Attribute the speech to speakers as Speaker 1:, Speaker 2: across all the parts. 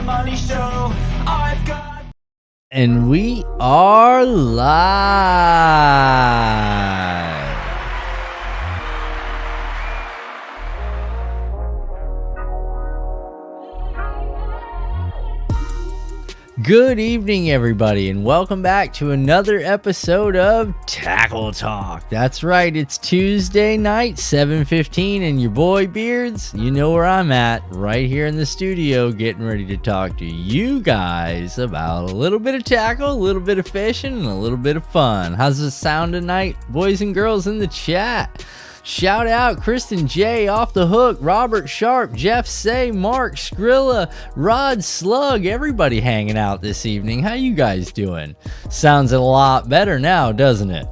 Speaker 1: my money show. I've got.
Speaker 2: And we are live. Good evening, everybody, and welcome back to another episode of Tackle Talk. That's right, it's Tuesday night, 7:15, and your boy Beards, you know where I'm at, right here in the studio, getting ready to talk to you guys about a little bit of tackle, a little bit of fishing, and a little bit of fun. How's it sound tonight, boys and girls in the chat? Shout out Kristen J, Off the Hook, Robert Sharp, Jeff Say, Mark, Skrilla, Rod Slug, everybody hanging out this evening. How you guys doing? Sounds a lot better now, doesn't it?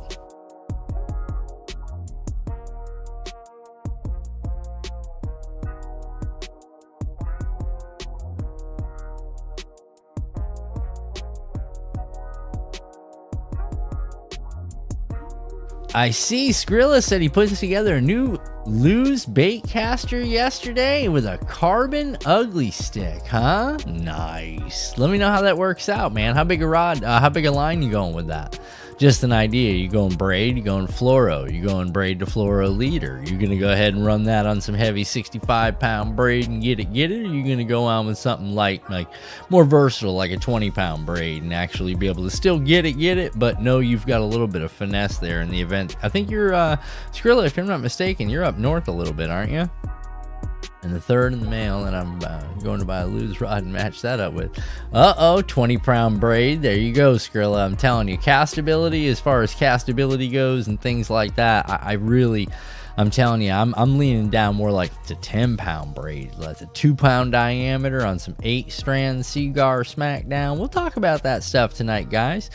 Speaker 2: I see Skrilla said he put together a new Lose bait caster yesterday with a carbon ugly stick, huh? Nice. Let me know how that works out, man. How big a rod, how big a line you going with that? Just an idea. You going braid, you going fluoro, you going braid to fluoro leader. You gonna go ahead and run that on some heavy 65-pound braid and get it, or you gonna go on with something like more versatile, like a 20-pound braid, and actually be able to still get it, but know you've got a little bit of finesse there in the event. I think you're Skrilla, if I'm not mistaken, you're up north a little bit, aren't you? And the third in the mail, and I'm going to buy a Lose rod and match that up with. 20-pound braid. There you go, Skrilla. I'm telling you, castability, as far as castability goes and things like that, I'm telling you, I'm leaning down more like to 10-pound braid. That's a 2-pound diameter on some 8-strand Seagar Smackdown. We'll talk about that stuff tonight, guys.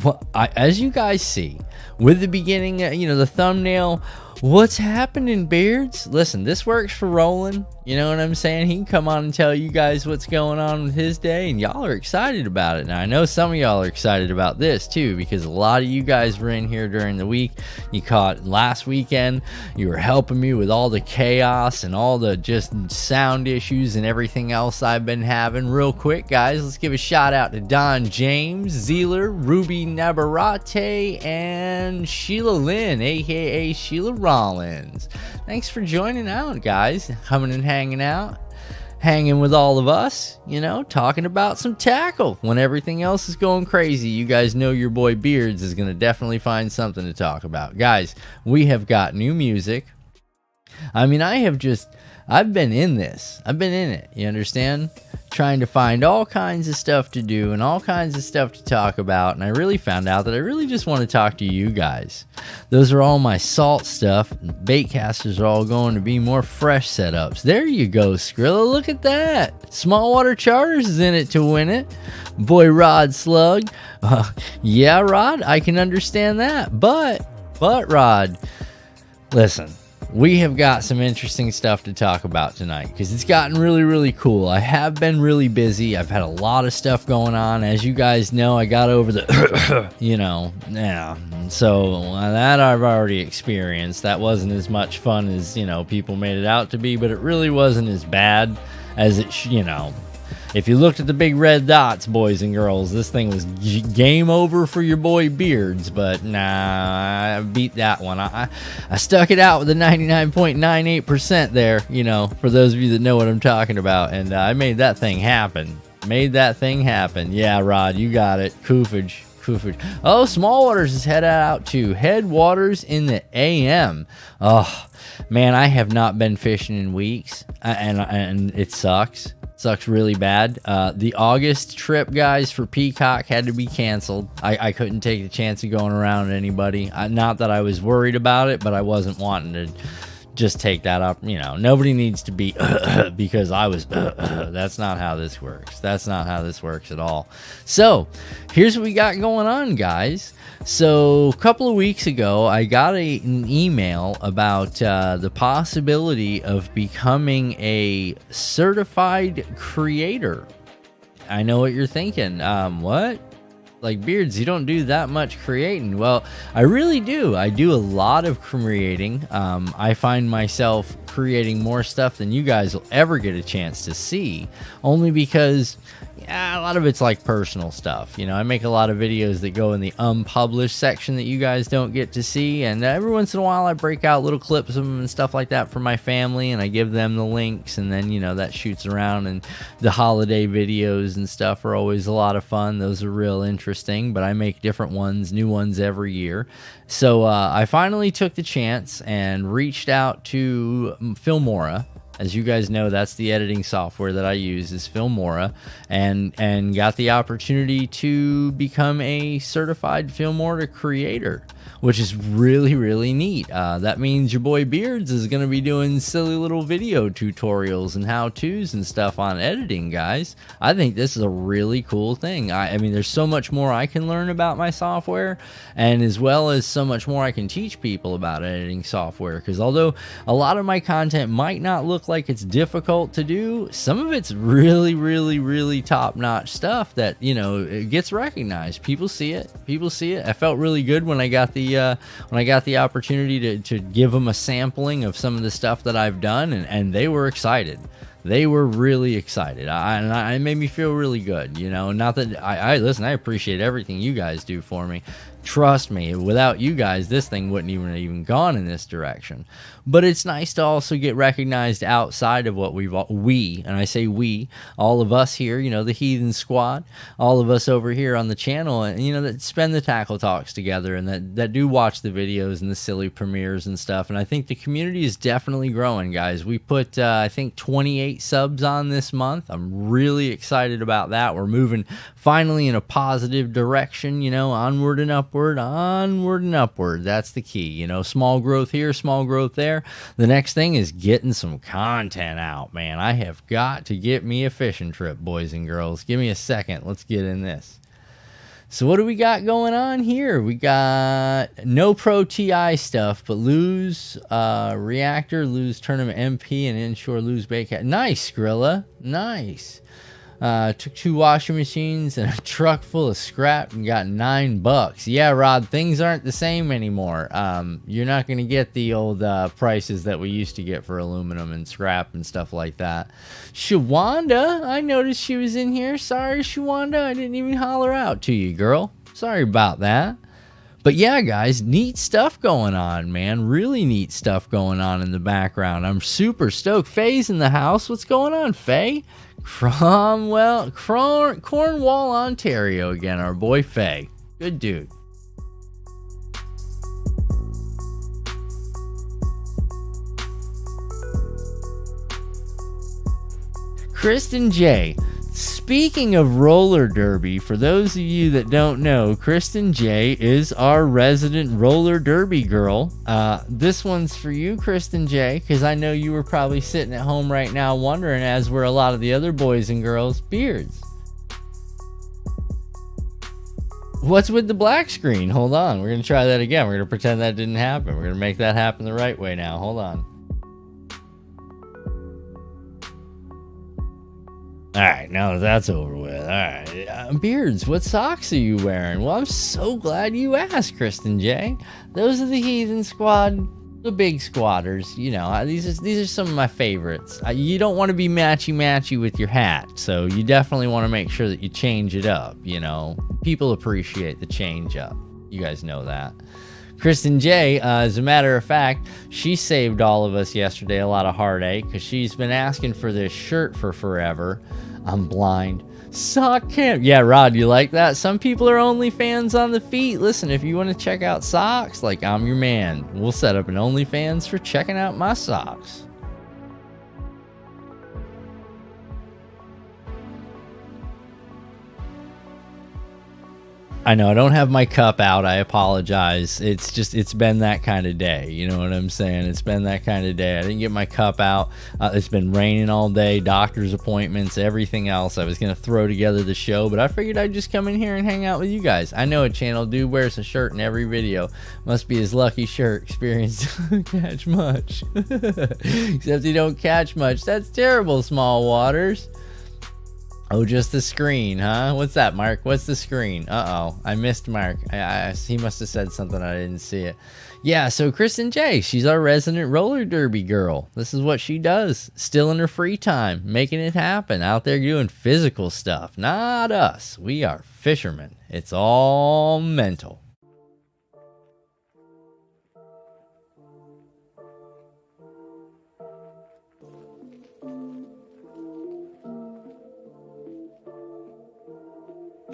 Speaker 2: Well, as you guys see, with the beginning, the thumbnail, what's happening, Beards? Listen, this works for Roland. You know what I'm saying? He can come on and tell you guys what's going on with his day, and y'all are excited about it. Now, I know some of y'all are excited about this, too, because a lot of you guys were in here during the week. You caught last weekend. You were helping me with all the chaos and all the just sound issues and everything else I've been having. Real quick, guys, let's give a shout out to Don James, Zeeler, Ruby Nabarate, and Sheila Lynn, a.k.a. Sheila Rollins. Thanks for joining out, guys. Coming and hanging out, hanging with all of us, talking about some tackle when everything else is going crazy. You guys know your boy Beards is going to definitely find something to talk about. Guys, we have got new music. I've been in this. I've been in it. You understand? Trying to find all kinds of stuff to do and all kinds of stuff to talk about, and I really found out that I really just want to talk to you guys. Those are all my salt stuff. Bait casters are all going to be more fresh setups. There you go, Skrilla. Look at that. Small Water Charters is in it to win it. Boy, Rod Slug. Yeah, Rod, I can understand that. But Rod, listen. We have got some interesting stuff to talk about tonight because it's gotten really, really cool. I have been really busy. I've had a lot of stuff going on. As you guys know, I got over the, So that I've already experienced. That wasn't as much fun as, people made it out to be, but it really wasn't as bad as it, If you looked at the big red dots, boys and girls, this thing was game over for your boy Beards, but nah, I beat that one. I stuck it out with a 99.98% there, for those of you that know what I'm talking about, and I made that thing happen. Yeah, Rod, you got it. Koofage. Oh, Small Waters is headed out to Headwaters in the AM. Oh, man, I have not been fishing in weeks, and it sucks. Sucks really bad. The August trip, guys, for Peacock had to be canceled. I couldn't take the chance of going around anybody. Not that I was worried about it, but I wasn't wanting to just take that up. Nobody needs to be because I was that's not how this works. That's not how this works at all. So here's what we got going on, guys. So a couple of weeks ago, I got an email about the possibility of becoming a certified creator. I know what you're thinking. What? like, Beards, you don't do that much creating. Well, I really do. I do a lot of creating. I find myself creating more stuff than you guys will ever get a chance to see, only because a lot of it's like personal stuff. You know, I make a lot of videos that go in the unpublished section that you guys don't get to see, and every once in a while I break out little clips of them and stuff like that for my family, and I give them the links, and then, you know, that shoots around. And the holiday videos and stuff are always a lot of fun. Those are real interesting, but I make different ones, new ones every year. So I finally took the chance and reached out to Filmora. As you guys know, that's the editing software that I use, is Filmora, and got the opportunity to become a certified Filmora creator, which is really, really neat. That means your boy Beards is going to be doing silly little video tutorials and how-tos and stuff on editing, guys. I think this is a really cool thing. I mean, there's so much more I can learn about my software, and as well as so much more I can teach people about editing software, because although a lot of my content might not look like it's difficult to do, some of it's really, really, really top-notch stuff that, you know, it gets recognized. People see it. I felt really good when I got the opportunity to give them a sampling of some of the stuff that I've done, and they were excited. They were really excited. It made me feel really good, you know. Not that listen, I appreciate everything you guys do for me. Trust me, without you guys, this thing wouldn't even gone in this direction. But it's nice to also get recognized outside of what we, and I say we, all of us here, you know, the Heathen Squad, all of us over here on the channel, and, you know, that spend the tackle talks together, and that do watch the videos and the silly premieres and stuff. And I think the community is definitely growing, guys. We put, I think, 28 subs on this month. I'm really excited about that. We're moving finally in a positive direction, you know, onward and upward. That's the key, you know. Small growth here, small growth there. The next thing is getting some content out, man. I have got to get me a fishing trip, boys and girls. Give me a second. Let's get in this. So what do we got going on here? We got no Pro TI stuff, but Lose Reactor, Lose Tournament MP, and Inshore Lose Bait. Nice, Skrilla. Nice. Took 2 washing machines and a truck full of scrap and got $9. Yeah, Rod, things aren't the same anymore. You're not going to get the old prices that we used to get for aluminum and scrap and stuff like that. Shawanda, I noticed she was in here. Sorry, Shawanda, I didn't even holler out to you, girl. Sorry about that. But yeah, guys, neat stuff going on, man. Really neat stuff going on in the background. I'm super stoked. Faye's in the house. What's going on, Faye? Cornwall, Ontario again, our boy Faye. Good dude. Kristen J. Speaking of roller derby, for those of you that don't know, Kristen J is our resident roller derby girl. This one's for you, Kristen J, because I know you were probably sitting at home right now wondering, as were a lot of the other boys and girls, Beards, what's with the black screen? Hold on, we're going to try that again. We're going to pretend that didn't happen. We're going to make that happen the right way now. Hold on. All right, now that that's over with. All right, Beards, what socks are you wearing? Well, I'm so glad you asked, Kristen J. Those are the Heathen Squad, the big squatters. You know, these are some of my favorites. You don't want to be matchy with your hat, so you definitely want to make sure that you change it up. You know, people appreciate the change up. You guys know that. Kristen J, as a matter of fact, she saved all of us yesterday a lot of heartache because she's been asking for this shirt for forever. I'm blind. Sock camp. Yeah, Rod, you like that? Some people are OnlyFans on the feet. Listen, if you want to check out socks, like, I'm your man. We'll set up an OnlyFans for checking out my socks. I know I don't have my cup out. I apologize. It's been that kind of day. You know what I'm saying? It's been that kind of day. I didn't get my cup out. It's been raining all day, doctor's appointments, everything else. I was going to throw together the show, but I figured I'd just come in here and hang out with you guys. I know a channel dude wears a shirt in every video. Must be his lucky shirt. Experience don't catch much. Except he don't catch much. That's terrible, Small Waters. Oh, just the screen, huh? What's that, Mark? What's the screen? Uh-oh, I missed Mark. He must have said something, I didn't see it. Yeah, so Kristen J, she's our resident roller derby girl. This is what she does. Still in her free time, making it happen. Out there doing physical stuff. Not us. We are fishermen. It's all mental.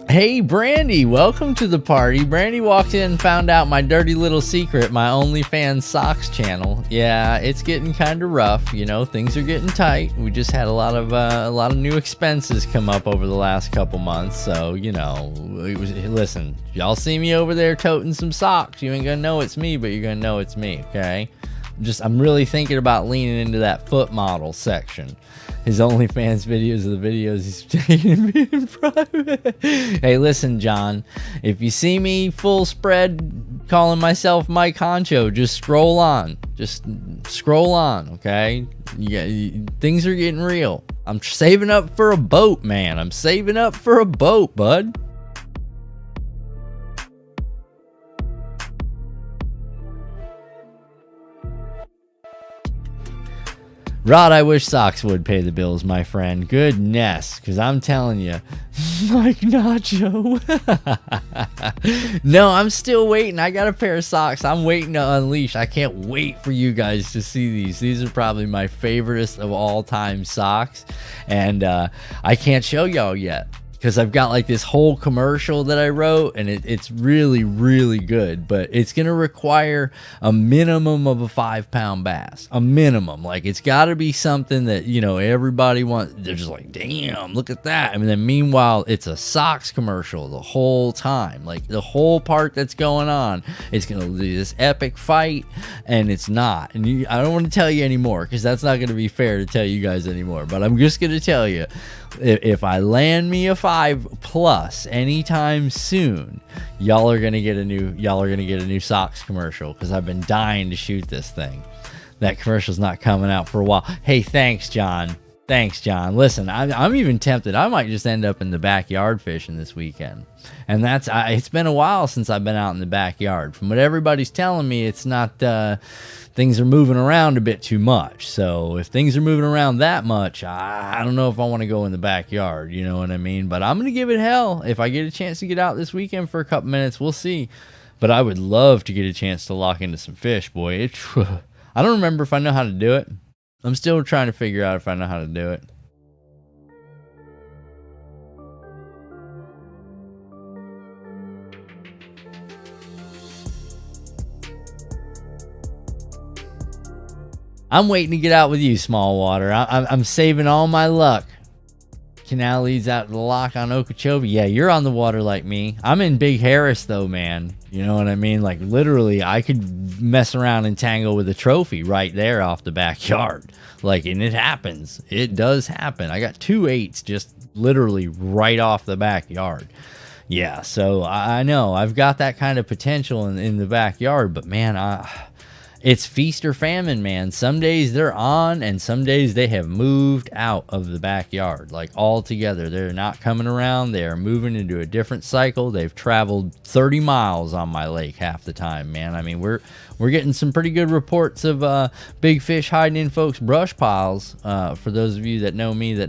Speaker 2: Hey, Brandy, welcome to the party. Brandy walked in and found out my dirty little secret, my OnlyFans socks channel. Yeah, it's getting kind of rough. You know, things are getting tight. We just had a lot of new expenses come up over the last couple months. So, you know, listen, y'all see me over there toting some socks. You ain't gonna know it's me, but you're gonna know it's me, okay? I'm really thinking about leaning into that foot model section. His OnlyFans videos are the videos he's taking me in private. Hey, listen, John. If you see me full spread calling myself Mike Honcho, just scroll on. Just scroll on, okay? Things are getting real. I'm saving up for a boat, man. I'm saving up for a boat, bud. Rod, I wish socks would pay the bills, my friend. Goodness, because I'm telling you, Mike Nacho. No, I'm still waiting. I got a pair of socks I'm waiting to unleash. I can't wait for you guys to see these. These are probably my favoriteest of all time socks. And I can't show y'all yet, because I've got like this whole commercial that I wrote, and it's really, really good, but it's going to require a minimum of a 5-pound bass, a minimum. Like, it's got to be something that, you know, everybody wants. They're just like, damn, look at that. And then meanwhile, it's a socks commercial the whole time. Like, the whole part that's going on, it's going to be this epic fight, and it's not. And I don't want to tell you anymore, because that's not going to be fair to tell you guys anymore, but I'm just going to tell you, if I land me a 5+ anytime soon, y'all are gonna get a new socks commercial, because I've been dying to shoot this thing. That commercial's not coming out for a while. Hey, thanks, John. Thanks, John. Listen, I'm even tempted. I might just end up in the backyard fishing this weekend. And it's been a while since I've been out in the backyard. From what everybody's telling me, it's not, things are moving around a bit too much. So if things are moving around that much, I don't know if I want to go in the backyard. You know what I mean? But I'm going to give it hell. If I get a chance to get out this weekend for a couple minutes, we'll see. But I would love to get a chance to lock into some fish, boy. I don't remember if I know how to do it. I'm still trying to figure out if I know how to do it. I'm waiting to get out with you, small water. I'm saving all my luck. Canal leads out to the lock on Okeechobee. Yeah, you're on the water like me. I'm in Big Harris, though, man. You know what I mean? Like, literally, I could mess around and tangle with a trophy right there off the backyard. Like, and it happens. It does happen. I got 2 8s just literally right off the backyard. Yeah, so I know. I've got that kind of potential in the backyard. But, man, it's feast or famine, man. Some days they're on, and some days they have moved out of the backyard, like altogether. They're not coming around. They are moving into a different cycle. They've traveled 30 miles on my lake half the time, man. I mean, we're getting some pretty good reports of big fish hiding in folks' brush piles. For those of you that know me,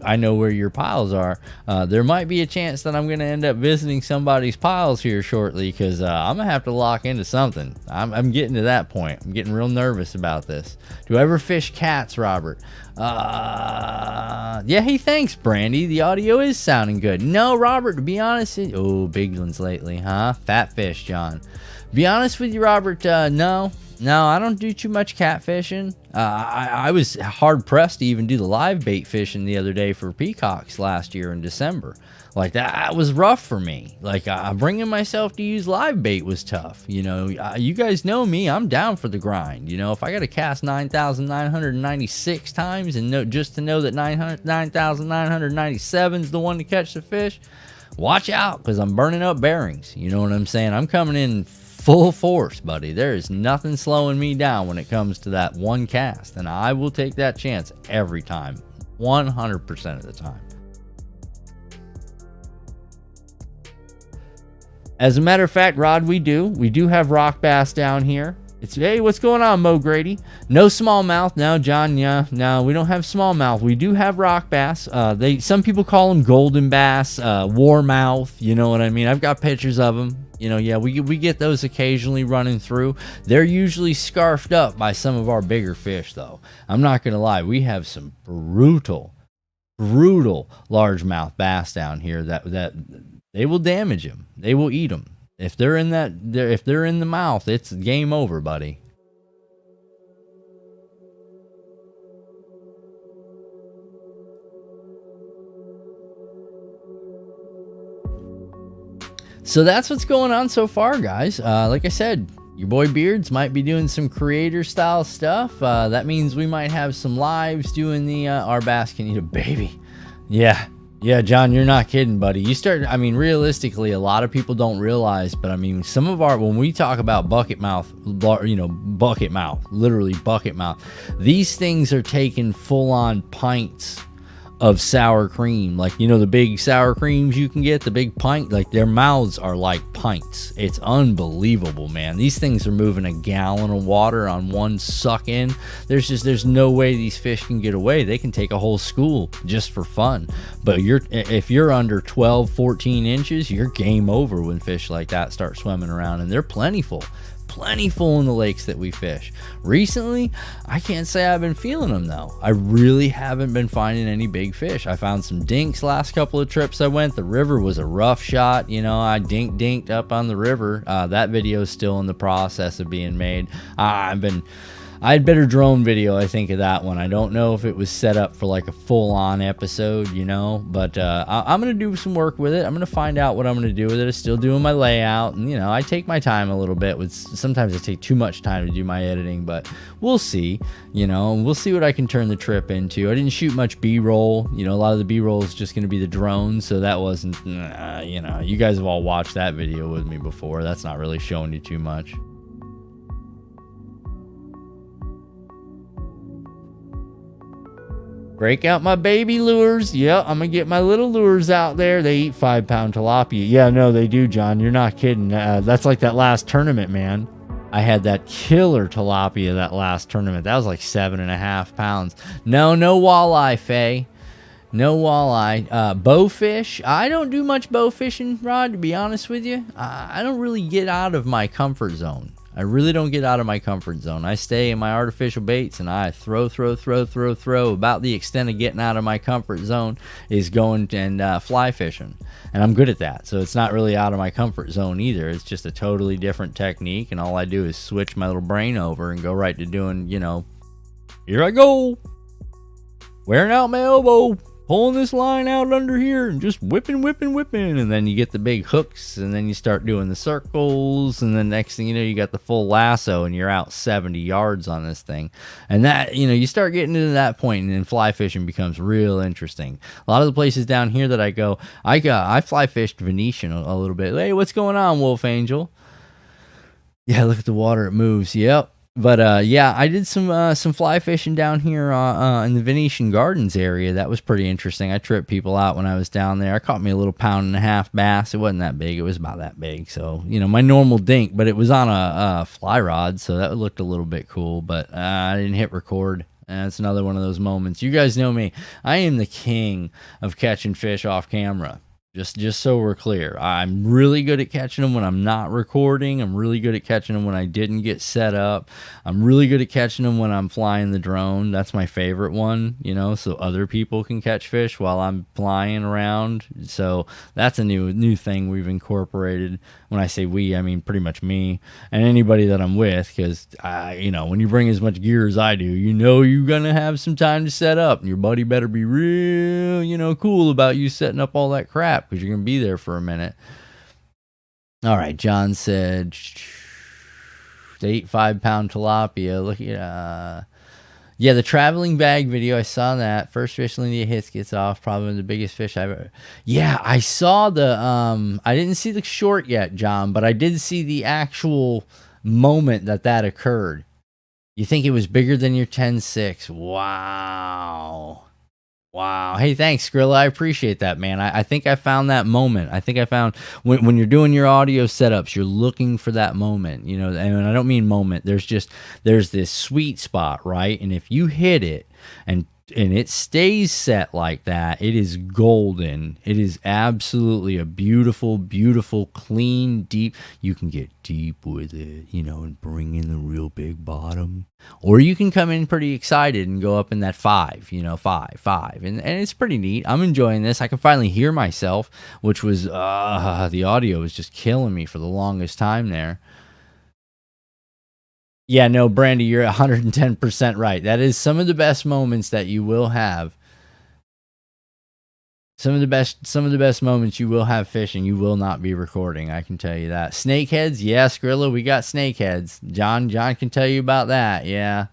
Speaker 2: I know where your piles are. There might be a chance that I'm going to end up visiting somebody's piles here shortly, because I'm going to have to lock into something. I'm getting to that point. I'm getting real nervous about this. Do I ever fish cats, Robert? Yeah, hey, thanks, Brandy. The audio is sounding good. No, Robert, to be honest, big ones lately, huh? Fat fish, John. Be honest with you, Robert, no, I don't do too much catfishing. I was hard pressed to even do the live bait fishing the other day for peacocks last year in December. Like, that was rough for me. Like, bringing myself to use live bait was tough. You know, you guys know me. I'm down for the grind. You know, if I got to cast 9,996 times and just to know that 9,997 is the one to catch the fish, watch out, because I'm burning up bearings. You know what I'm saying? I'm coming in full force, buddy. There is nothing slowing me down when it comes to that one cast, and I will take that chance every time, 100% of the time. As a matter of fact, Rod, we do have rock bass down here. It's, hey, what's going on, Mo Grady? No smallmouth. No, John, yeah, no, we don't have smallmouth. We do have rock bass. Some people call them golden bass, warmouth, you know what I mean? I've got pictures of them. You know, yeah, we get those occasionally running through. They're usually scarfed up by some of our bigger fish, though. I'm not going to lie. We have some brutal largemouth bass down here that they will damage them. They will eat them. If they're in the mouth, it's game over, buddy. So that's what's going on so far, guys. Like I said, your boy Beards might be doing some creator style stuff. That means we might have some lives doing the our bass can eat a baby. Yeah, John, you're not kidding, buddy. I mean, realistically, a lot of people don't realize, but I mean, when we talk about bucket mouth, literally bucket mouth, these things are taking full on pints of sour cream. Like, you know, the big sour creams you can get, the big pint, like their mouths are like pints. It's unbelievable, man. These things are moving a gallon of water on one suck in. There's no way these fish can get away. They can take a whole school just for fun. But if you're under 12, 14 inches, you're game over when fish like that start swimming around, and they're plentiful in the lakes that we fish. Recently, I can't say I've been feeling them though. I really haven't been finding any big fish. I found some dinks last couple of trips I went. The river was a rough shot. You know, I dinked up on the river. That video is still in the process of being made. I had better drone video, I think, of that one. I don't know if it was set up for like a full-on episode, you know, but I'm going to do some work with it. I'm going to find out what I'm going to do with it. I'm still doing my layout, and, you know, I take my time a little bit. Sometimes I take too much time to do my editing, but we'll see, you know, we'll see what I can turn the trip into. I didn't shoot much B-roll. You know, a lot of the B-roll is just going to be the drone, so that wasn't, you know, you guys have all watched that video with me before. That's not really showing you too much. Break out my baby lures. Yeah, I'm going to get my little lures out there. They eat 5-pound tilapia. Yeah, no, they do, John. You're not kidding. That's like that last tournament, man. I had that killer tilapia that last tournament. That was like 7.5 pounds. No walleye, Faye. No walleye. Bowfish. I don't do much bow fishing, Rod, to be honest with you. I don't really get out of my comfort zone. I really don't get out of my comfort zone. I stay in my artificial baits and I throw. About the extent of getting out of my comfort zone is going and fly fishing. And I'm good at that. So it's not really out of my comfort zone either. It's just a totally different technique. And all I do is switch my little brain over and go right to doing, you know, here I go. Wearing out my elbow. Pulling this line out under here and just whipping. And then you get the big hooks and then you start doing the circles. And then next thing you know, you got the full lasso and you're out 70 yards on this thing. And that, you know, you start getting into that point and then fly fishing becomes real interesting. A lot of the places down here that I go, I fly fished Venetian a little bit. Hey, what's going on, Wolf Angel? Yeah, look at the water. It moves. Yep. But yeah, I did some fly fishing down here in the Venetian Gardens area. That was pretty interesting. I tripped people out when I was down there. I caught me a little 1.5-pound bass. It wasn't that big. It was about that big. So, you know, my normal dink, but it was on a fly rod, so that looked a little bit cool. But I didn't hit record. And it's another one of those moments. You guys know me. I am the king of catching fish off camera. Just so we're clear, I'm really good at catching them when I'm not recording. I'm really good at catching them when I didn't get set up. I'm really good at catching them when I'm flying the drone. That's my favorite one, you know, so other people can catch fish while I'm flying around. So that's a new thing we've incorporated. When I say we, I mean pretty much me and anybody that I'm with, because you know, when you bring as much gear as I do, you know you're gonna have some time to set up, and your buddy better be real, you know, cool about you setting up all that crap, because you're gonna be there for a minute. All right, John said they eat 5-pound tilapia. Look at yeah, the traveling bag video, I saw that. First fish Lindy hits, gets off, probably the biggest fish I've ever. Yeah, I saw the I didn't see the short yet, John, but I did see the actual moment that occurred. You think it was bigger than your 10.6? Wow. Wow. Hey, thanks, Skrilla. I appreciate that, man. I think I found that moment. I think I found when you're doing your audio setups, you're looking for that moment, you know, and I don't mean moment. There's this sweet spot, right? And if you hit it and it stays set like that, it is golden. It is absolutely a beautiful, beautiful, clean, deep. You can get deep with it, you know, and bring in the real big bottom. Or you can come in pretty excited and go up in that 5, you know, 5, 5. And it's pretty neat. I'm enjoying this. I can finally hear myself, which was, the audio was just killing me for the longest time there. Yeah, no, Brandy, you're 110% right. That is some of the best moments that you will have. Some of the best moments you will have fishing. You will not be recording. I can tell you that. Snakeheads, yeah, Skrilla, we got snakeheads. John can tell you about that. Yeah.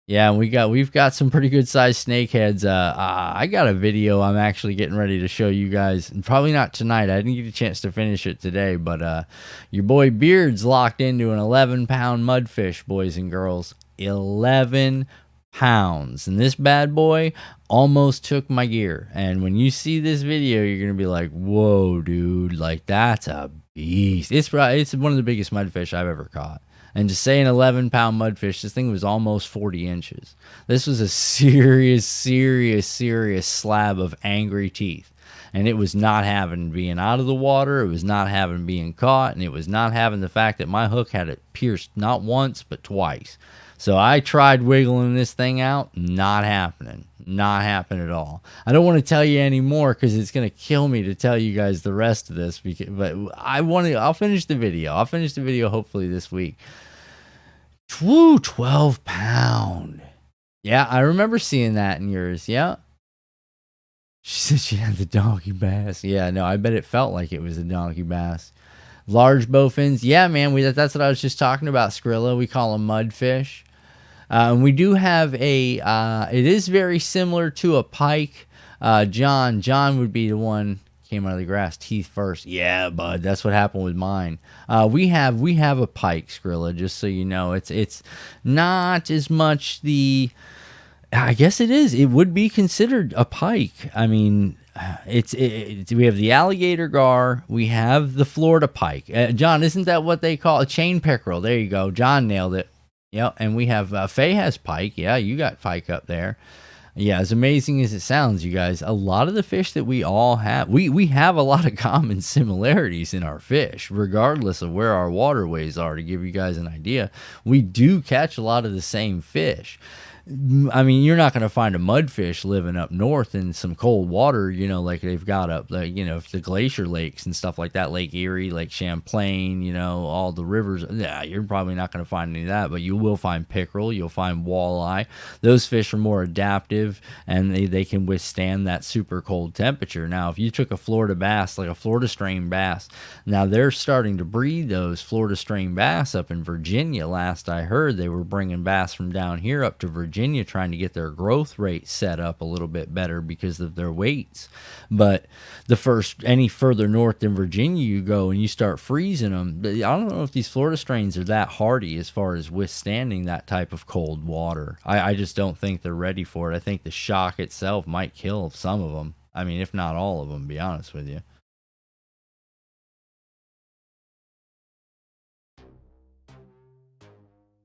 Speaker 2: Yeah, we've got some pretty good sized snakeheads. I got a video I'm actually getting ready to show you guys. And probably not tonight. I didn't get a chance to finish it today, but your boy Beard's locked into an 11-pound mudfish, boys and girls. 11 pounds. And this bad boy almost took my gear. And when you see this video, you're gonna be like, "Whoa, dude! Like that's a beast." It's one of the biggest mudfish I've ever caught. And to say an 11-pound mudfish, this thing was almost 40 inches. This was a serious, serious, serious slab of angry teeth. And it was not having being out of the water. It was not having being caught. And it was not having the fact that my hook had it pierced not once, but twice. So I tried wiggling this thing out. Not happening. Not happening at all. I don't want to tell you anymore because it's going to kill me to tell you guys the rest of this. But I'll finish the video. I'll finish the video hopefully this week. Woo, 12 pound. Yeah, I remember seeing that in yours. Yeah. She said she had the donkey bass. Yeah, no, I bet it felt like it was a donkey bass. Large bowfins. Yeah, man, that's what I was just talking about, Skrilla. We call them mudfish. And we do have it is very similar to a pike. John would be the one came out of the grass, teeth first. Yeah, bud, that's what happened with mine. We have a pike, Skrilla, just so you know. It's not as much I guess it is. It would be considered a pike. I mean, we have the alligator gar. We have the Florida pike. John, isn't that what they call a chain pickerel? There you go. John nailed it. Yep, and we have Faye has pike. Yeah, you got pike up there. Yeah, as amazing as it sounds, you guys, a lot of the fish that we all have, we have a lot of common similarities in our fish, regardless of where our waterways are. To give you guys an idea, we do catch a lot of the same fish. I mean, you're not going to find a mudfish living up north in some cold water, you know, like they've got up, like, you know, the glacier lakes and stuff like that, Lake Erie, Lake Champlain, you know, all the rivers. Yeah, you're probably not going to find any of that, but you will find pickerel, you'll find walleye. Those fish are more adaptive and they can withstand that super cold temperature. Now, if you took a Florida bass, like a Florida strain bass, now they're starting to breed those Florida strain bass up in Virginia. Last I heard, they were bringing bass from down here up to Virginia, trying to get their growth rate set up a little bit better because of their weights. But any further north than Virginia you go and you start freezing them, I don't know if these Florida strains are that hardy as far as withstanding that type of cold water. I just don't think they're ready for it. I think the shock itself might kill some of them. I mean, if not all of them, to be honest with you.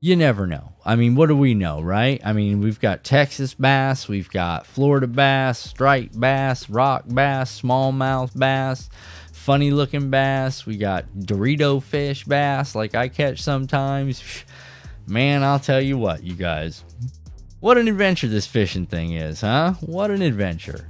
Speaker 2: You never know. I mean, what do we know, right? I mean, we've got Texas bass, we've got Florida bass, striped bass, rock bass, smallmouth bass, funny looking bass. We got Dorito fish bass like I catch sometimes. Man, I'll tell you what, you guys. What an adventure this fishing thing is, huh? What an adventure.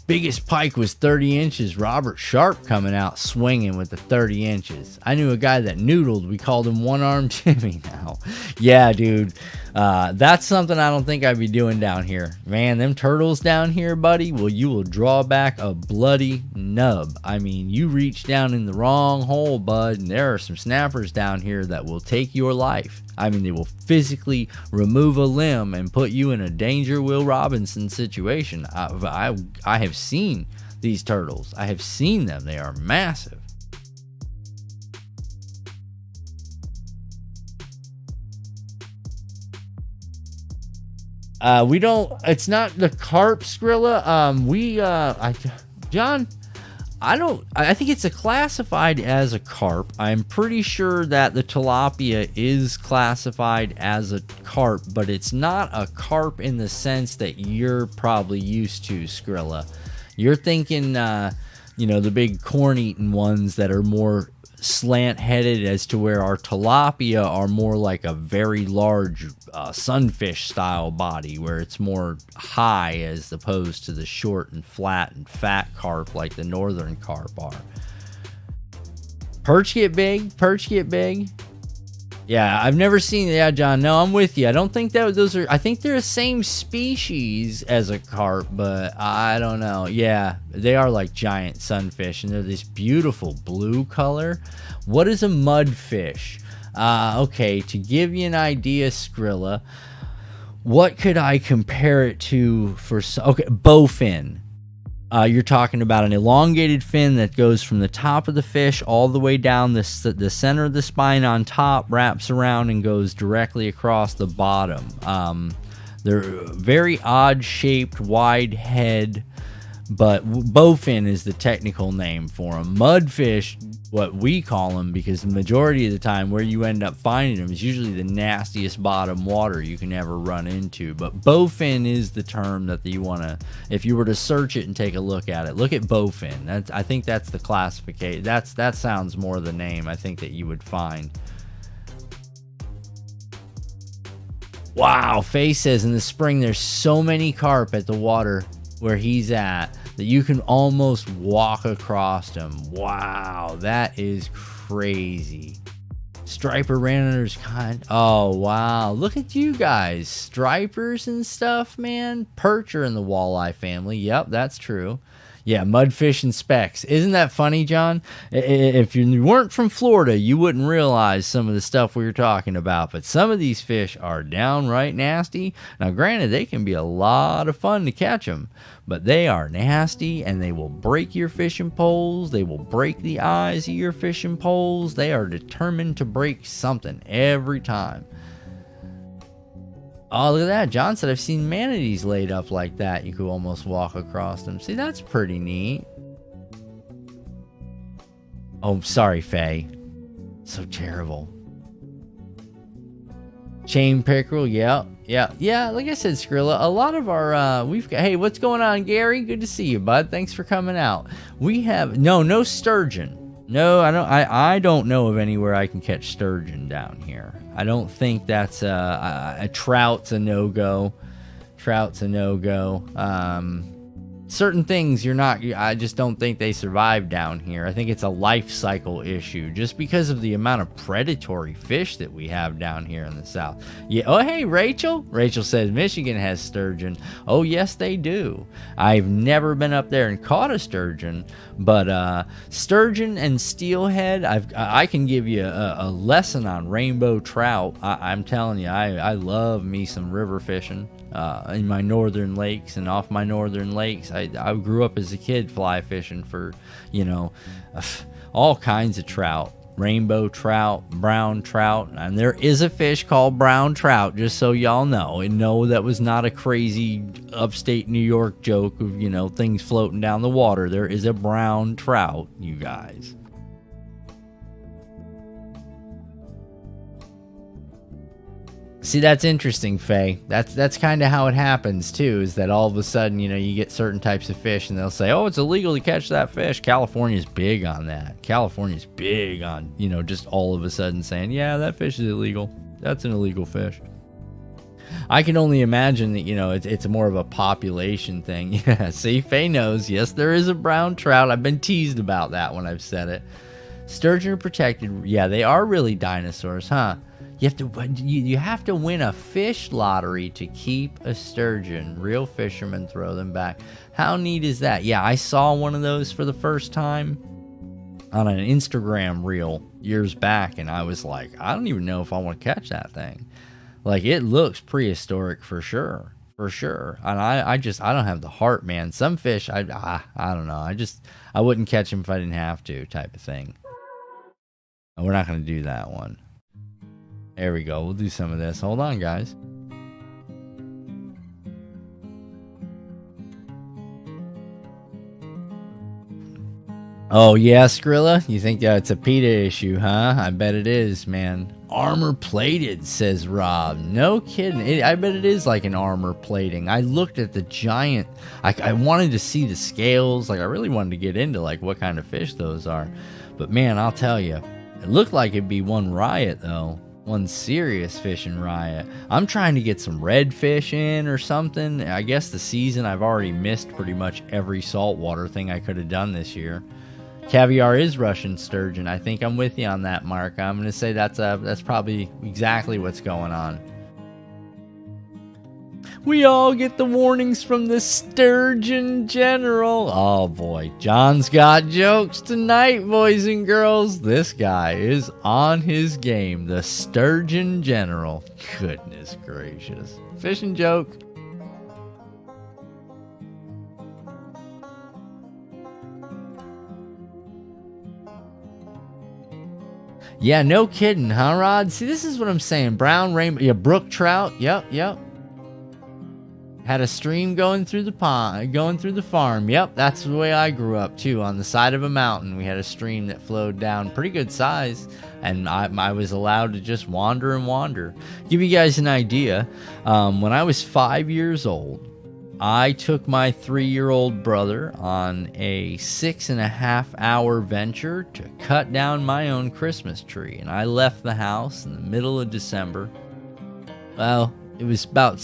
Speaker 2: Biggest pike was 30 inches. Robert Sharp coming out swinging with the 30 inches. I knew a guy that noodled. We called him One-Armed Jimmy now. Yeah, dude. That's something I don't think I'd be doing down here. Man, them turtles down here, buddy, well, you will draw back a bloody nub. I mean, you reach down in the wrong hole, bud, and there are some snappers down here that will take your life. I mean, they will physically remove a limb and put you in a Danger Will Robinson situation. I have seen these turtles. I have seen them. They are massive. We don't. It's not the carp, Skrilla. John, I don't. I think it's classified as a carp. I'm pretty sure that the tilapia is classified as a carp, but it's not a carp in the sense that you're probably used to, Skrilla. You're thinking, the big corn-eating ones that are more slant-headed, as to where our tilapia are more like a very large sunfish style body, where it's more high as opposed to the short and flat and fat carp like the northern carp are. Perch get big. Yeah, I've never seen. Yeah, John. No, I'm with you. I don't think that those are. I think they're the same species as a carp, but I don't know. Yeah, they are like giant sunfish, and they're this beautiful blue color. What is a mudfish? Okay, to give you an idea, Skrilla, what could I compare it to for? Okay, bowfin. You're talking about an elongated fin that goes from the top of the fish all the way down the center of the spine on top, wraps around, and goes directly across the bottom. They're very odd-shaped, wide head, but bowfin is the technical name for them. Mudfish, what we call them, because the majority of the time where you end up finding them is usually the nastiest bottom water you can ever run into. But bowfin is the term that you want to, if you were to search it and take a look at it, look at bowfin. I think that's the classification. That sounds more the name I think that you would find. Wow, Faye says in the spring there's so many carp at the water where he's at that you can almost walk across them. Wow, that is crazy. Striper rander's kind. Oh, wow. Look at you guys. Stripers and stuff, man. Perch are in the walleye family. Yep, that's true. Yeah, mudfish and specks. Isn't that funny, John? If you weren't from Florida, you wouldn't realize some of the stuff we were talking about. But some of these fish are downright nasty. Now, granted, they can be a lot of fun to catch them, but they are nasty, and they will break your fishing poles. They will break the eyes of your fishing poles. They are determined to break something every time. Oh, look at that. John said, I've seen manatees laid up like that. You could almost walk across them. See, that's pretty neat. Oh, sorry, Faye. So terrible. Chain pickerel, yeah. Like I said, Skrilla, a lot of our, we've got, hey, what's going on, Gary? Good to see you, bud. Thanks for coming out. We have, no sturgeon. No, I don't know of anywhere I can catch sturgeon down here. I don't think that's a trout's a no-go. Certain things I just don't think they survive down here. I think it's a life cycle issue just because of the amount of predatory fish that we have down here in the South. Yeah. Oh, hey, Rachel. Rachel says Michigan has sturgeon. Oh, yes, they do. I've never been up there and caught a sturgeon, but sturgeon and steelhead, I can give you a lesson on rainbow trout. I'm telling you, I love me some river fishing. In my northern lakes and off my northern lakes. I grew up as a kid fly fishing for, all kinds of trout. Rainbow trout, brown trout, and there is a fish called brown trout, just so y'all know. And no, that was not a crazy upstate New York joke of, things floating down the water. There is a brown trout, you guys. See, that's interesting, Faye. That's kind of how it happens, too, is that all of a sudden, you get certain types of fish, and they'll say, oh, it's illegal to catch that fish. California's big on that. California's big on, just all of a sudden saying, yeah, that fish is illegal. That's an illegal fish. I can only imagine that, it's more of a population thing. Yeah, see, Faye knows. Yes, there is a brown trout. I've been teased about that when I've said it. Sturgeon are protected. Yeah, they are really dinosaurs, huh? You have to win a fish lottery to keep a sturgeon. Real fishermen throw them back. How neat is that? Yeah, I saw one of those for the first time on an Instagram reel years back, and I was like, I don't even know if I want to catch that thing. Like, it looks prehistoric for sure. And I don't have the heart, man. Some fish, I don't know. I wouldn't catch them if I didn't have to, type of thing. And we're not going to do that one. There we go. We'll do some of this. Hold on, guys. Oh yeah, Skrilla? You think it's a PETA issue, huh? I bet it is, man. Armor plated, says Rob. No kidding. I bet it is like an armor plating. I looked at the giant. I wanted to see the scales. Like I really wanted to get into like what kind of fish those are. But man, I'll tell you, it looked like it'd be one riot though. One serious fishing riot. I'm trying to get some redfish in or something. I guess the season I've already missed pretty much every saltwater thing I could have done this year. Caviar is Russian sturgeon. I think I'm with you on that, Mark. I'm going to say that's probably exactly what's going on. We all get the warnings from the Sturgeon General. Oh boy, John's got jokes tonight, boys and girls. This guy is on his game. The Sturgeon General. Goodness gracious. Fishing joke. Yeah, no kidding, huh, Rod? See, this is what I'm saying. Brown rainbow, yeah, brook trout. Yep. Had a stream going through the pond, going through the farm. Yep, that's the way I grew up too. On the side of a mountain, we had a stream that flowed down, pretty good size, and I was allowed to just wander and wander. Give you guys an idea. When I was 5 years old, I took my 3-year-old brother on a 6.5-hour venture to cut down my own Christmas tree, and I left the house in the middle of December. Well, it was about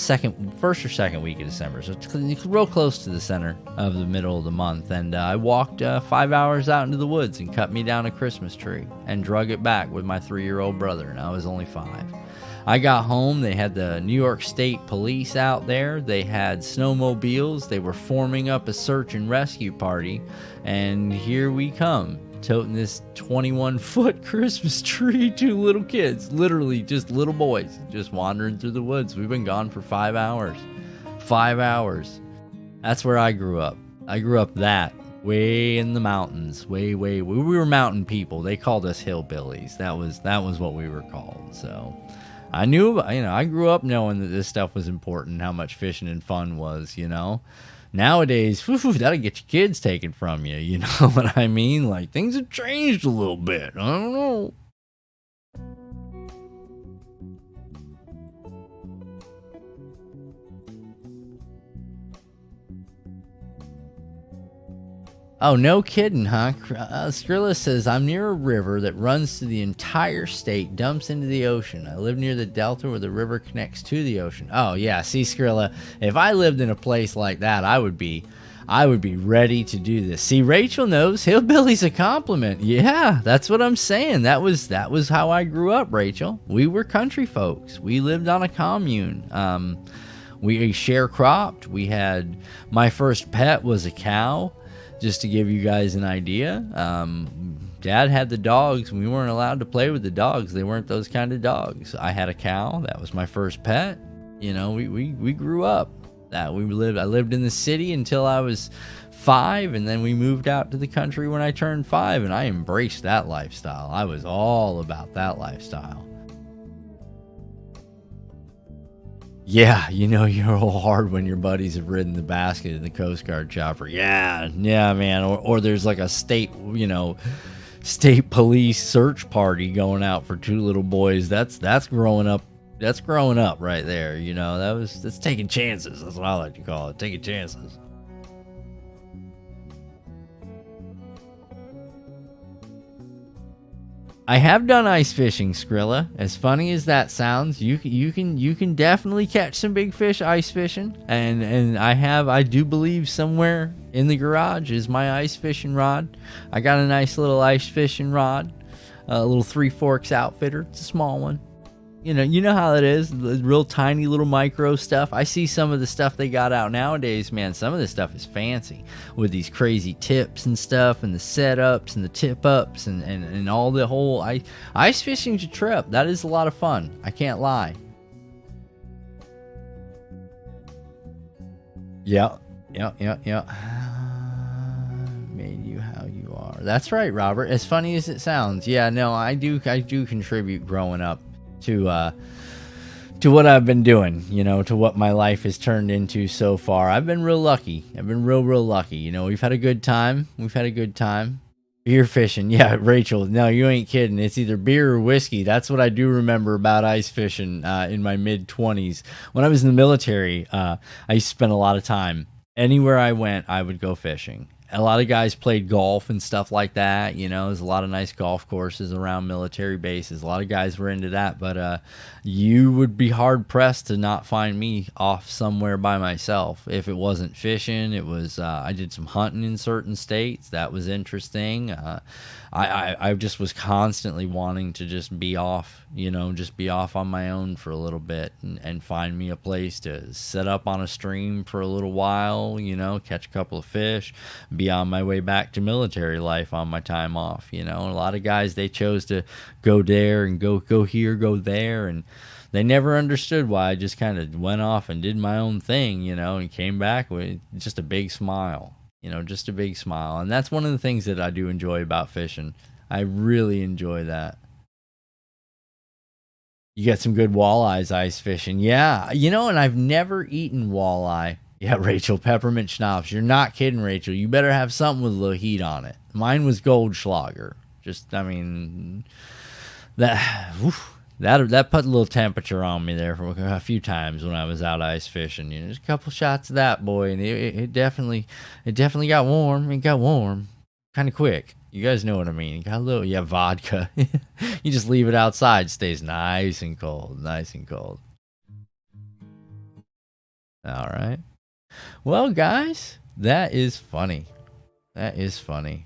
Speaker 2: first or second week of December, so it's real close to the center of the middle of the month. And I walked 5 hours out into the woods and cut me down a Christmas tree and drug it back with my 3-year-old brother, and I was only 5. I got home, they had the New York State Police out there, they had snowmobiles, they were forming up a search and rescue party, and here we come, toting this 21-foot Christmas tree, 2 little kids, literally just little boys, just wandering through the woods. We've been gone for 5 hours. 5 hours. That's where I grew up. I grew up way in the mountains, way. We were mountain people. They called us hillbillies. That was what we were called. So I knew, I grew up knowing that this stuff was important, how much fishing and fun was, Nowadays, that'll get your kids taken from you, you know what I mean? Like, things have changed a little bit. I don't know. Oh, no kidding, huh? Skrilla says, I'm near a river that runs through the entire state, dumps into the ocean. I live near the delta where the river connects to the ocean. Oh, yeah. See, Skrilla, if I lived in a place like that, I would be ready to do this. See, Rachel knows hillbilly's a compliment. Yeah, that's what I'm saying. That was how I grew up, Rachel. We were country folks. We lived on a commune. We sharecropped. We had, my first pet was a cow. Just to give you guys an idea, Dad had the dogs. We weren't allowed to play with the dogs. They weren't those kind of dogs. I had a cow. That was my first pet. We grew up. I lived in the city until I was 5, and then we moved out to the country when I turned 5, and I embraced that lifestyle. I was all about that lifestyle. Yeah, you're all hard when your buddies have ridden the basket in the Coast Guard chopper. Yeah, man. Or there's like a state police search party going out for 2 little boys. That's growing up. That's growing up right there. That's taking chances. That's what I like to call it, taking chances. I have done ice fishing, Skrilla. As funny as that sounds, you can definitely catch some big fish ice fishing, and I do believe somewhere in the garage is my ice fishing rod. I got a nice little ice fishing rod, a little 3 Forks outfitter. It's a small one. You know how it is, the real tiny little micro stuff. I see some of the stuff they got out nowadays, man. Some of this stuff is fancy with these crazy tips and stuff, and the setups and the tip ups and all the whole ice fishing's a trip. That is a lot of fun. I can't lie. Yeah. Made you how you are. That's right, Robert. As funny as it sounds. Yeah, no, I do contribute growing up to what I've been doing, to what my life has turned into so far. I've been real lucky. I've been real lucky. We've had a good time. Beer fishing. Yeah, Rachel. No, you ain't kidding. It's either beer or whiskey. That's what I do remember about ice fishing in my mid 20s. When I was in the military, I used to spend a lot of time. Anywhere I went, I would go fishing. A lot of guys played golf and stuff like that. You know, there's a lot of nice golf courses around military bases. A lot of guys were into that, but you would be hard pressed to not find me off somewhere by myself. If it wasn't fishing, it was I did some hunting in certain states. That was interesting. I just was constantly wanting to just be off, you know, just be off on my own for a little bit and find me a place to set up on a stream for a little while, you know, catch a couple of fish, be on my way back to military life on my time off. You know, a lot of guys, they chose to go there and go here, go there, and they never understood why I just kind of went off and did my own thing, you know, and came back with just a big smile. You know, just a big smile. And that's one of the things that I do enjoy about fishing. I really enjoy that. You get some good walleyes ice fishing. Yeah. You know, and I've never eaten walleye. Yeah, Rachel, peppermint schnapps. You're not kidding, Rachel. You better have something with a little heat on it. Mine was Goldschlager. Just, I mean, that... Oof. That put a little temperature on me there for a few times when I was out ice fishing. You know, just a couple shots of that, boy, and it definitely got warm. It got warm, kind of quick. You guys know what I mean. It got a little, yeah, vodka. You just leave it outside, stays nice and cold, nice and cold. All right. Well, guys, that is funny. That is funny.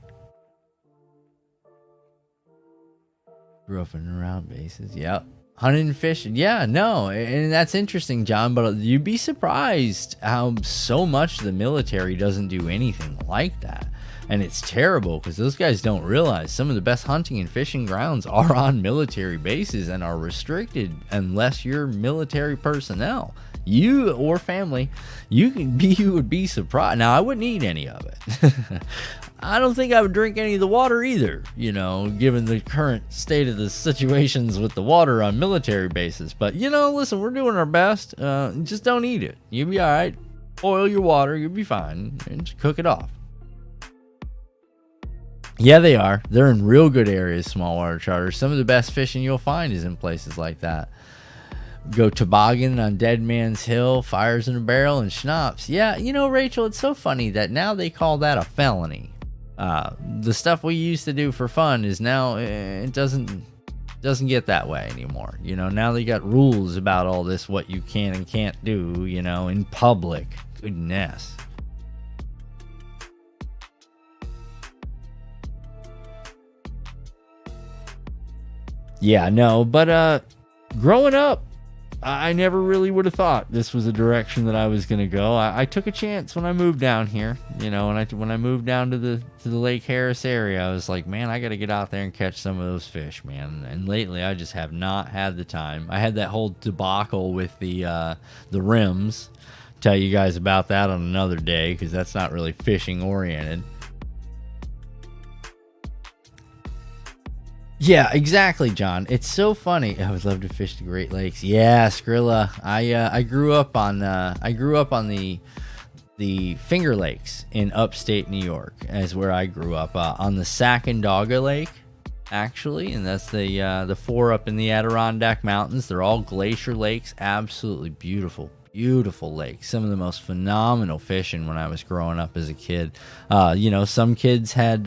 Speaker 2: Grew up in around bases. Yep. Hunting and fishing. Yeah, no. And that's interesting, John. But you'd be surprised how so much the military doesn't do anything like that. And it's terrible because those guys don't realize some of the best hunting and fishing grounds are on military bases and are restricted unless you're military personnel. You or family, you would be surprised. Now, I wouldn't eat any of it. I don't think I would drink any of the water either, you know, given the current state of the situations with the water on military bases. But, you know, listen, we're doing our best. Just don't eat it. You'll be all right. Boil your water. You'll be fine. And just cook it off. Yeah, they are. They're in real good areas, small water charters. Some of the best fishing you'll find is in places like that. Go tobogganing on Dead Man's Hill, fires in a barrel, and schnapps. Yeah, you know, Rachel, it's so funny that now they call that a felony. The stuff we used to do for fun is now it doesn't get that way anymore. You know, now they got rules about all this, what you can and can't do, you know, in public. Goodness. Yeah, no, but growing up, I never really would have thought this was a direction that I was going to go. I took a chance when I moved down here, you know, when I moved down to the Lake Harris area. I was like, man, I got to get out there and catch some of those fish, man. And lately, I just have not had the time. I had that whole debacle with the rims. Tell you guys about that on another day because that's not really fishing oriented. Yeah, exactly, John. It's so funny. I would love to fish the Great Lakes. Yeah, Skrilla. I grew up on the Finger Lakes in upstate New York, as where I grew up on the Sacandaga Lake, actually, and that's the four up in the Adirondack Mountains. They're all glacier lakes, absolutely beautiful. Beautiful lakes. Some of the most phenomenal fishing when I was growing up as a kid. You know, some kids had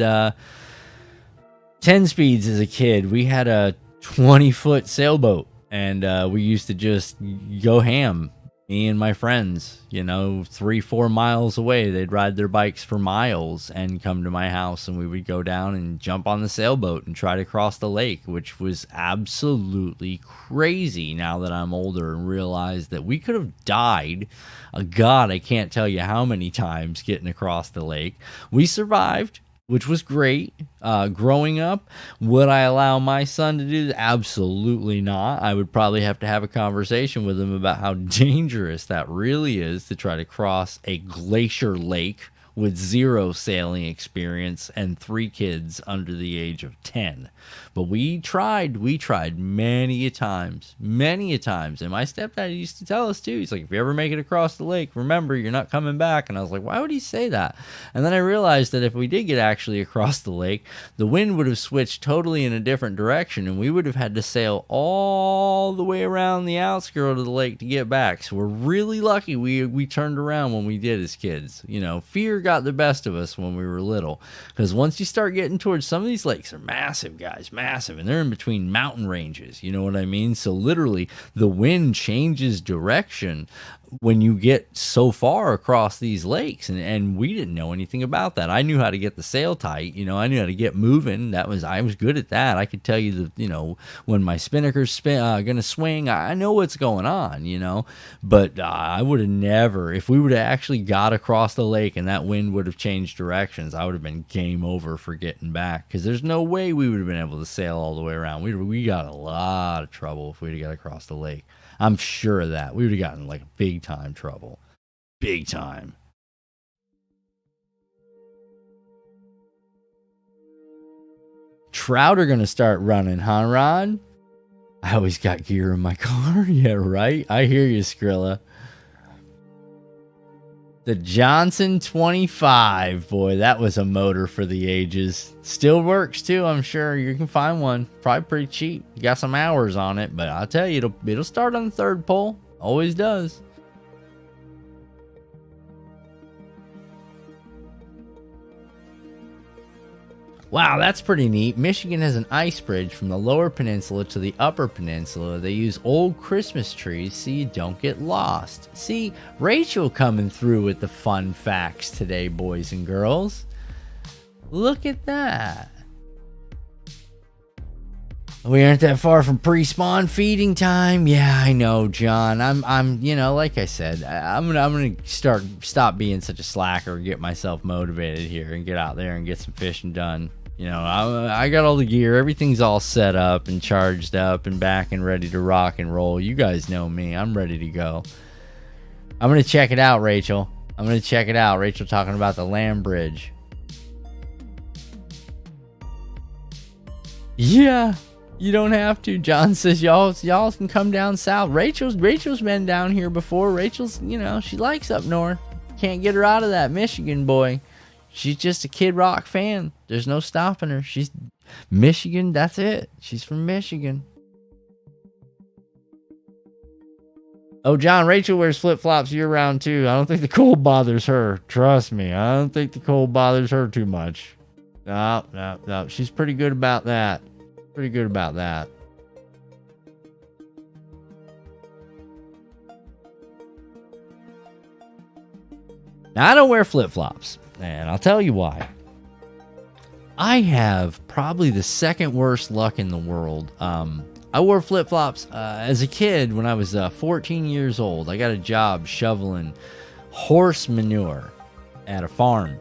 Speaker 2: 10 speeds as a kid. We had a 20-foot sailboat, and we used to just go ham. Me and my friends, you know, 3-4 miles away, they'd ride their bikes for miles and come to my house, and we would go down and jump on the sailboat and try to cross the lake, which was absolutely crazy now that I'm older and realize that we could have died. God, I can't tell you how many times getting across the lake. We survived, which was great. Growing up, would I allow my son to do that? Absolutely not. I would probably have to have a conversation with him about how dangerous that really is to try to cross a glacier lake with 0 sailing experience and 3 kids under the age of 10. But we tried many a times. And my stepdad used to tell us too. He's like, if you ever make it across the lake, remember, you're not coming back. And I was like, why would he say that? And then I realized that if we did get actually across the lake, the wind would have switched totally in a different direction, and we would have had to sail all the way around the outskirts of the lake to get back. So we're really lucky we turned around when we did as kids. You know, fear got the best of us when we were little, because once you start getting towards some of these lakes are massive, guys, massive, and they're in between mountain ranges. You know what I mean? So literally the wind changes direction when you get so far across these lakes, and we didn't know anything about that. I knew how to get the sail tight, you know, I knew how to get moving. I was good at that. I could tell you that, you know, when my spinnaker's gonna swing, I know what's going on, you know. But I would have never, if we would have actually got across the lake and that wind would have changed directions, I would have been game over for getting back, because there's no way we would have been able to sail all the way around. We got a lot of trouble if we'd have got across the lake. I'm sure of that. We would have gotten like big time trouble. Big time. Trout are going to start running, huh, Ron? I always got gear in my car. Yeah, right? I hear you, Skrilla. The Johnson 25. Boy, that was a motor for the ages. Still works, too, I'm sure. You can find one. Probably pretty cheap. You got some hours on it, but I'll tell you, it'll start on the 3rd pole. Always does. Wow, that's pretty neat. Michigan has an ice bridge from the lower peninsula to the upper peninsula. They use old Christmas trees so you don't get lost. See, Rachel coming through with the fun facts today, boys and girls. Look at that. We aren't that far from pre-spawn feeding time. Yeah, I know, John. I'm, you know, like I said, I'm gonna stop being such a slacker and get myself motivated here and get out there and get some fishing done. You know, I got all the gear. Everything's all set up and charged up and back and ready to rock and roll. You guys know me. I'm ready to go. I'm gonna check it out, Rachel. I'm gonna check it out. Rachel talking about the land bridge. Yeah. You don't have to. John says y'all can come down south. Rachel's been down here before. Rachel's, you know, she likes up north. Can't get her out of that Michigan, boy. She's just a Kid Rock fan. There's no stopping her. She's Michigan, that's it. She's from Michigan. Oh, John, Rachel wears flip-flops year-round, too. I don't think the cold bothers her. Trust me, I don't think the cold bothers her too much. No. She's pretty good about that. Pretty good about that. Now, I don't wear flip-flops, and I'll tell you why. I have probably the second worst luck in the world. I wore flip-flops as a kid when I was 14 years old. I got a job shoveling horse manure at a farm,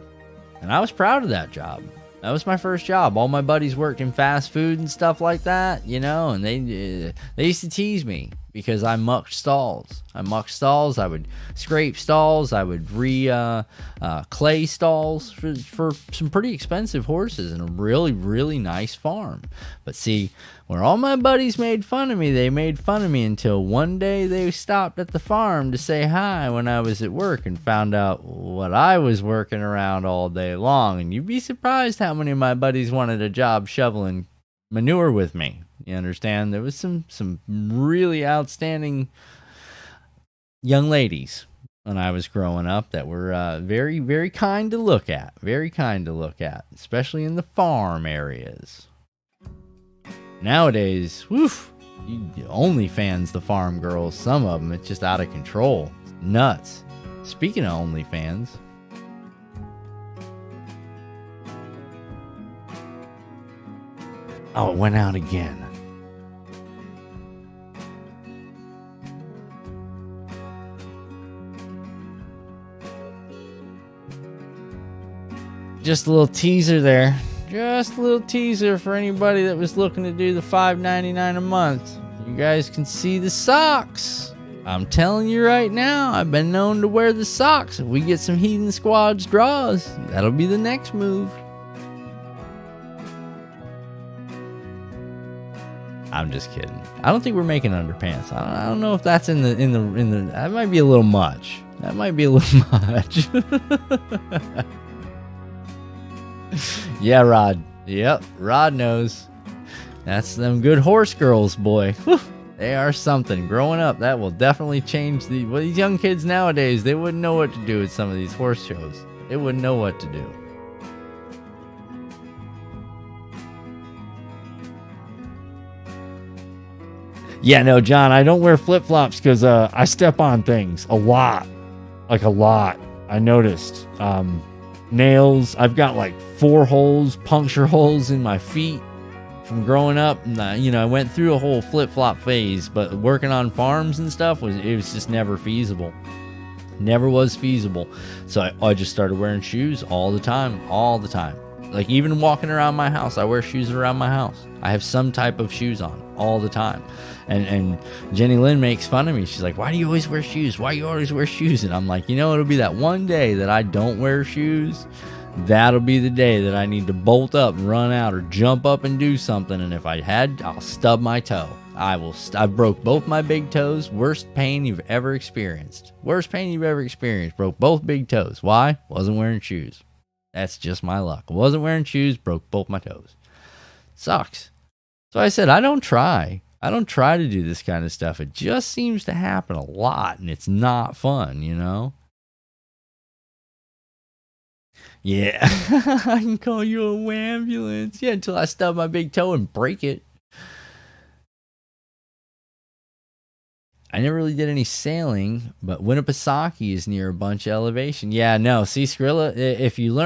Speaker 2: and I was proud of that job. That was my first job. All my buddies worked in fast food and stuff like that, you know, and they used to tease me because I mucked stalls. I would scrape stalls. I would clay stalls for some pretty expensive horses in a really, really nice farm. But see, where all my buddies made fun of me, they made fun of me until one day they stopped at the farm to say hi when I was at work and found out what I was working around all day long. And you'd be surprised how many of my buddies wanted a job shoveling manure with me. You understand? There was some really outstanding young ladies when I was growing up that were very, very kind to look at. Very kind to look at, especially in the farm areas. Nowadays, woof, OnlyFans the farm girls. Some of them, it's just out of control. It's nuts. Speaking of OnlyFans, oh, it went out again. Just a little teaser there. Just a little teaser for anybody that was looking to do the $5.99 a month. You guys can see the socks. I'm telling you right now, I've been known to wear the socks. If we get some Heathen Squads draws, that'll be the next move. I'm just kidding. I don't think we're making underpants. I don't know if that's in the. That might be a little much. That might be a little much. Yeah, Rod. Yep, Rod knows. That's them good horse girls, boy. Whew. They are something. Growing up, that will definitely change these young kids nowadays. They wouldn't know what to do with some of these horse shows. They wouldn't know what to do. Yeah, no, John, I don't wear flip-flops because I step on things a lot. Like a lot. I noticed. Nails. I've got like 4 holes, puncture holes in my feet from growing up. And, I went through a whole flip-flop phase, but working on farms and stuff, it was just never feasible. Never was feasible. So I just started wearing shoes all the time. Like even walking around my house, I wear shoes around my house. I have some type of shoes on all the time. And Jenny Lynn makes fun of me. She's like, why do you always wear shoes? Why do you always wear shoes? And I'm like, it'll be that one day that I don't wear shoes. That'll be the day that I need to bolt up and run out or jump up and do something. And if I had, I'll stub my toe. I broke both my big toes. Worst pain you've ever experienced. Broke both big toes. Why? Wasn't wearing shoes. That's just my luck. Wasn't wearing shoes, broke both my toes. Sucks. So I said, I don't try to do this kind of stuff. It just seems to happen a lot, and it's not fun, Yeah, I can call you a ambulance. Yeah, until I stub my big toe and break it. I never really did any sailing, but Winnipesaukee is near a bunch of elevation. Yeah, no, see, Skrilla, if you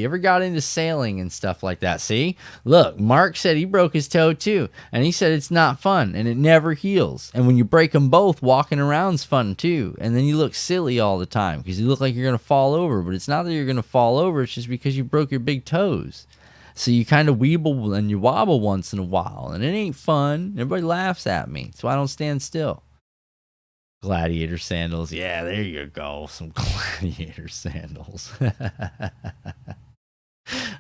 Speaker 2: ever got into sailing and stuff like that, see? Look, Mark said he broke his toe too, and he said it's not fun, and it never heals. And when you break them both, walking around's fun too, and then you look silly all the time, because you look like you're going to fall over, but it's not that you're going to fall over, it's just because you broke your big toes. So you kind of weeble and you wobble once in a while, and it ain't fun. Everybody laughs at me, so I don't stand still. Gladiator sandals. Yeah, there you go. Some gladiator sandals.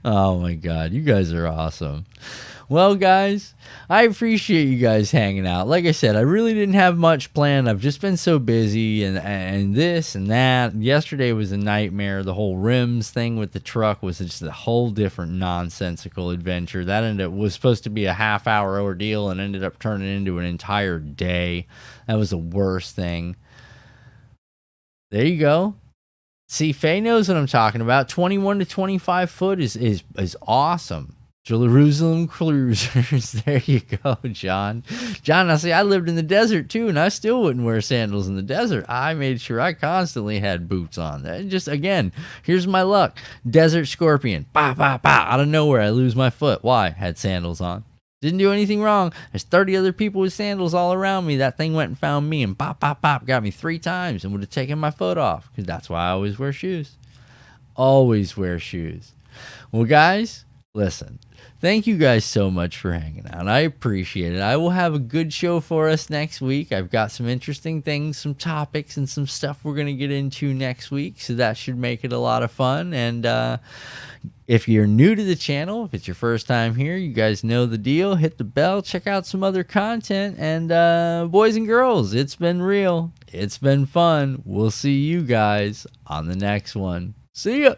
Speaker 2: Oh my God. You guys are awesome. Well, guys, I appreciate you guys hanging out. Like I said, I really didn't have much planned. I've just been so busy and this and that. Yesterday was a nightmare. The whole rims thing with the truck was just a whole different nonsensical adventure. That was supposed to be a half-hour ordeal and ended up turning into an entire day. That was the worst thing. There you go. See, Faye knows what I'm talking about. 21 to 25 foot is awesome. Jerusalem Cruisers. There you go, John. John, I see, I lived in the desert too, and I still wouldn't wear sandals in the desert. I made sure I constantly had boots on. Just, again, here's my luck. Desert Scorpion. Bah, bah, bah. Out of nowhere, I lose my foot. Why? Had sandals on. Didn't do anything wrong. There's 30 other people with sandals all around me. That thing went and found me and pop, pop, pop. Got me 3 times and would have taken my foot off, because that's why I always wear shoes. Always wear shoes. Well, guys, listen. Thank you guys so much for hanging out. I appreciate it. I will have a good show for us next week. I've got some interesting things, some topics, and some stuff we're going to get into next week, so that should make it a lot of fun. And if you're new to the channel, if it's your first time here, you guys know the deal. Hit the bell, check out some other content, and boys and girls, it's been real. It's been fun. We'll see you guys on the next one. See ya!